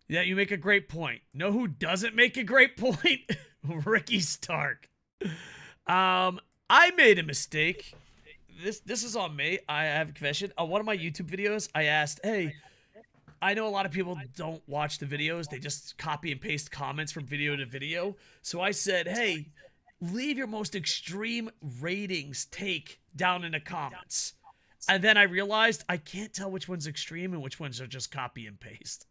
Yeah, you make a great point. Know who doesn't make a great point? Ricky Stark. I made a mistake. This is on me. I have a confession. On one of my YouTube videos, I asked, "Hey, I know a lot of people don't watch the videos. They just copy and paste comments from video to video." So I said, "Hey, leave your most extreme ratings take down in the comments." And then I realized I can't tell which one's extreme and which ones are just copy and paste.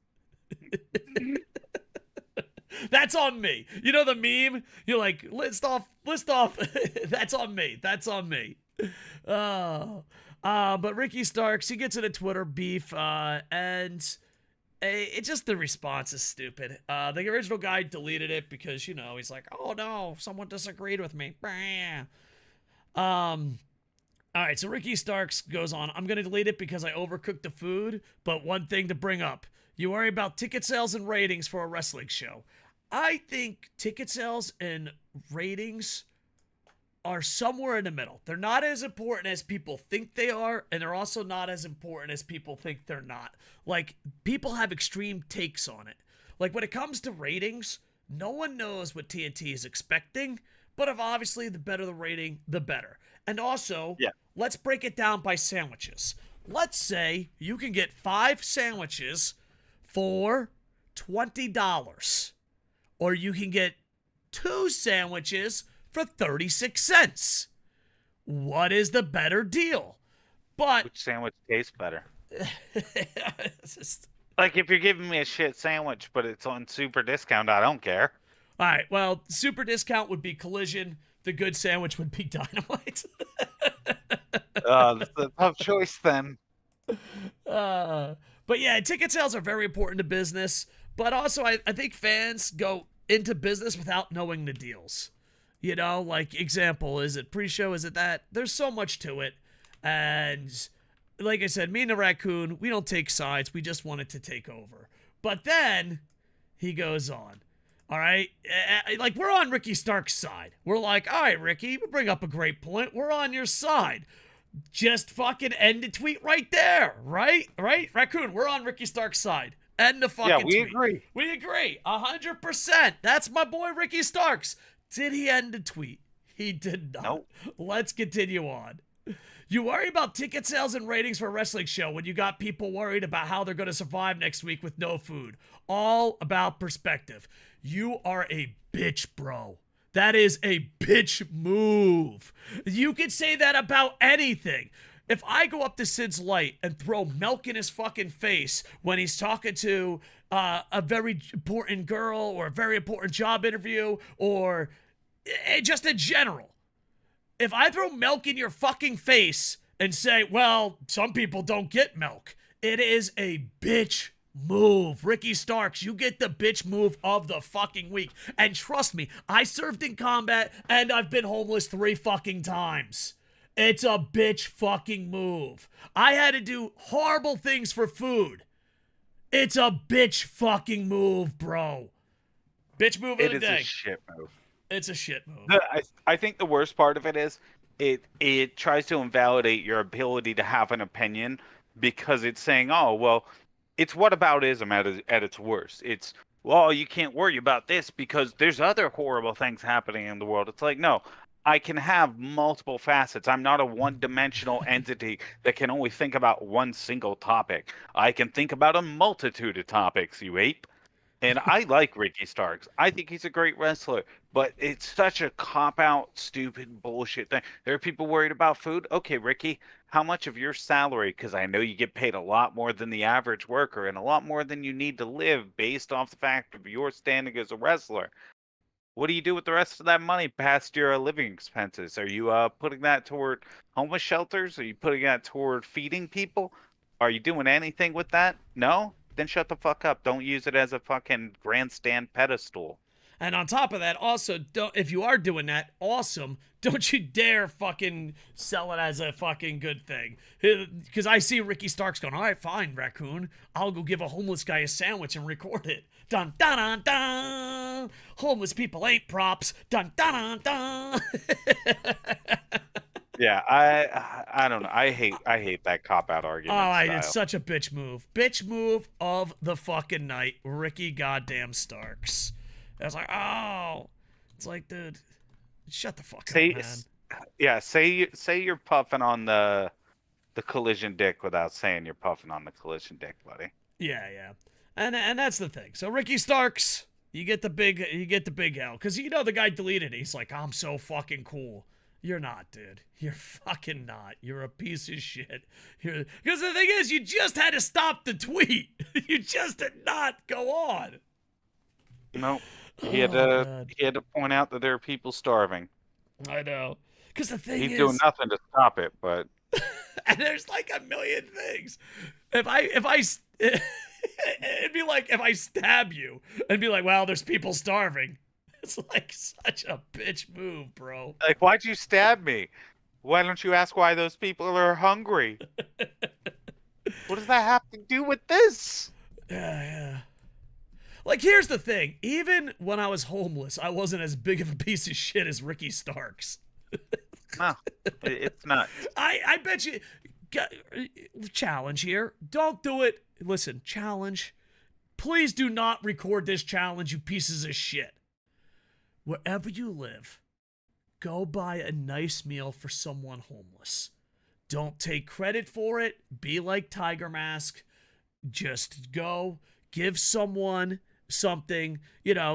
That's on me. You know the meme? You're like, list off. That's on me. That's on me. But Ricky Starks, he gets in a Twitter beef, and it just, the response is stupid. The original guy deleted it because, he's like, oh no, someone disagreed with me. All right, so Ricky Starks goes on, I'm going to delete it because I overcooked the food, but one thing to bring up. You worry about ticket sales and ratings for a wrestling show. I think ticket sales and ratings are somewhere in the middle. They're not as important as people think they are, and they're also not as important as people think they're not. Like, people have extreme takes on it. Like, when it comes to ratings, no one knows what TNT is expecting, but if obviously the better the rating, the better. And also, let's break it down by sandwiches. Let's say you can get 5 sandwiches for $20. Or you can get 2 sandwiches for 36 cents. What is the better deal? But which sandwich tastes better? just... Like, if you're giving me a shit sandwich, but it's on super discount, I don't care. All right, well, super discount would be Collision. The good sandwich would be Dynamite. That's a tough choice then. But yeah, ticket sales are very important to business. But also, I think fans go into business without knowing the deals. Like, example, is it pre-show? Is it that? There's so much to it. And like I said, me and the raccoon, we don't take sides. We just want it to take over. But then he goes on. All right? Like, we're on Ricky Stark's side. We're like, all right, Ricky, you bring up a great point. We're on your side. Just fucking end the tweet right there. Right? Raccoon, we're on Ricky Stark's side. End the fucking tweet. Yeah, we agree. We agree. 100%. That's my boy Ricky Starks. Did he end the tweet? He did not. Nope. Let's continue on. You worry about ticket sales and ratings for a wrestling show when you got people worried about how they're going to survive next week with no food. All about perspective. You are a bitch, bro. That is a bitch move. You could say that about anything. If I go up to SidsLight and throw milk in his fucking face when he's talking to a very important girl or a very important job interview or just in general, if I throw milk in your fucking face and say, well, some people don't get milk, it is a bitch move. Ricky Starks, you get the bitch move of the fucking week. And trust me, I served in combat and I've been homeless 3 fucking times. It's a bitch fucking move. I had to do horrible things for food. It's a bitch fucking move, bro. Bitch move of the day. It is a shit move. It's a shit move. I think the worst part of it is it tries to invalidate your ability to have an opinion because it's saying, oh, well, it's whataboutism at its worst. It's, well, you can't worry about this because there's other horrible things happening in the world. It's like, no, I can have multiple facets. I'm not a one-dimensional entity that can only think about one single topic. I can think about a multitude of topics, you ape. And I like Ricky Starks. I think he's a great wrestler, but it's such a cop-out, stupid bullshit thing. There are people worried about food. Okay, Ricky, how much of your salary, because I know you get paid a lot more than the average worker and a lot more than you need to live based off the fact of your standing as a wrestler. What do you do with the rest of that money past your living expenses? Are you putting that toward homeless shelters? Are you putting that toward feeding people? Are you doing anything with that? No? Then shut the fuck up. Don't use it as a fucking grandstand pedestal. And on top of that, also, if you are doing that, awesome, don't you dare fucking sell it as a fucking good thing. Because I see Ricky Starks going, all right, fine, raccoon. I'll go give a homeless guy a sandwich and record it. Dun, dun, dun, dun. Homeless people ain't props. Dun, dun, dun, dun. Yeah, I don't know. I hate that cop out argument It's style. such a bitch move. Bitch move of the fucking night. Ricky goddamn Starks. It's like, oh. It's like, dude, shut the fuck up, Say man. yeah, say you're puffing on the collision dick without saying you're puffing on the collision dick, buddy. Yeah, yeah. And that's the thing. So Ricky Starks, you get the big L. Because you know the guy deleted it. He's like, I'm so fucking cool. You're not, dude. You're fucking not. You're a piece of shit. Because the thing is, you just had to stop the tweet. You just did not go on. No. Oh, God. He had to point out that there are people starving. I know. Because the thing He's doing is, nothing to stop it, but and there's like a million things. It'd be like if I stab you and be like, well, there's people starving. It's like such a bitch move, bro. like, why'd you stab me? Why don't you ask why those people are hungry? What does that have to do with this? Yeah, yeah. Like, here's the thing. Even when I was homeless, I wasn't as big of a piece of shit as Ricky Starks. No, it's not. I bet you. Challenge here. Don't do it. Listen, challenge. Please do not record this challenge, you pieces of shit. Wherever you live, go buy a nice meal for someone homeless. Don't take credit for it. Be like Tiger Mask. Just go, give someone something,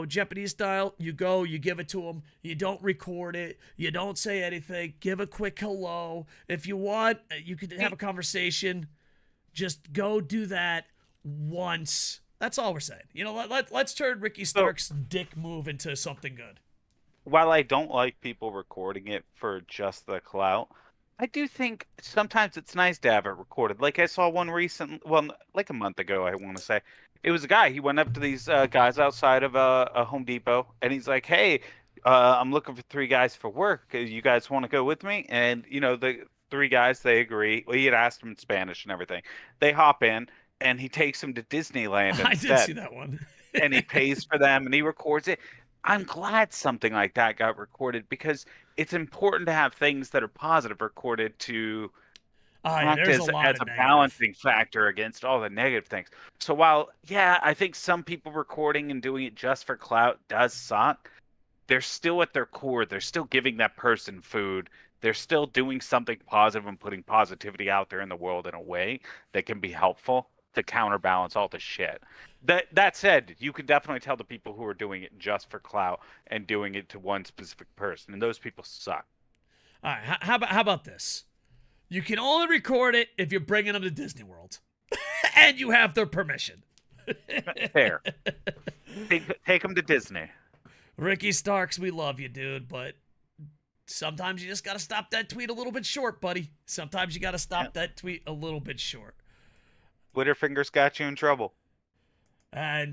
Japanese style. You go, you give it to them. You don't record it. You don't say anything. Give a quick hello. If you want, you could have a conversation. Just go do that once. That's all we're saying. Let's turn Ricky Stark's dick move into something good. While I don't like people recording it for just the clout, I do think sometimes it's nice to have it recorded. Like I saw one like a month ago, I want to say. It was a guy. He went up to these guys outside of a Home Depot, and he's like, "Hey, I'm looking for 3 guys for work. You guys want to go with me?" And the 3 guys, they agree. Well, he had asked them in Spanish and everything. They hop in, and he takes them to Disneyland I did see instead, that one. and he pays for them, and he records it. I'm glad something like that got recorded because it's important to have things that are positive recorded to Yeah, act there's a as lot of a negative. balancing factor against all the negative things. So while, yeah, I think some people recording and doing it just for clout does suck, they're still at their core, they're still giving that person food. They're still doing something positive and putting positivity out there in the world in a way that can be helpful to counterbalance all the shit. That said, you can definitely tell the people who are doing it just for clout and doing it to one specific person, and those people suck. All right, how about this? You can only record it if you're bringing them to Disney World, and you have their permission. Fair. Take them to Disney. Ricky Starks, we love you, dude, but sometimes you just gotta stop that tweet a little bit short, buddy. Sometimes you gotta stop that tweet a little bit short. Twitter fingers got you in trouble. And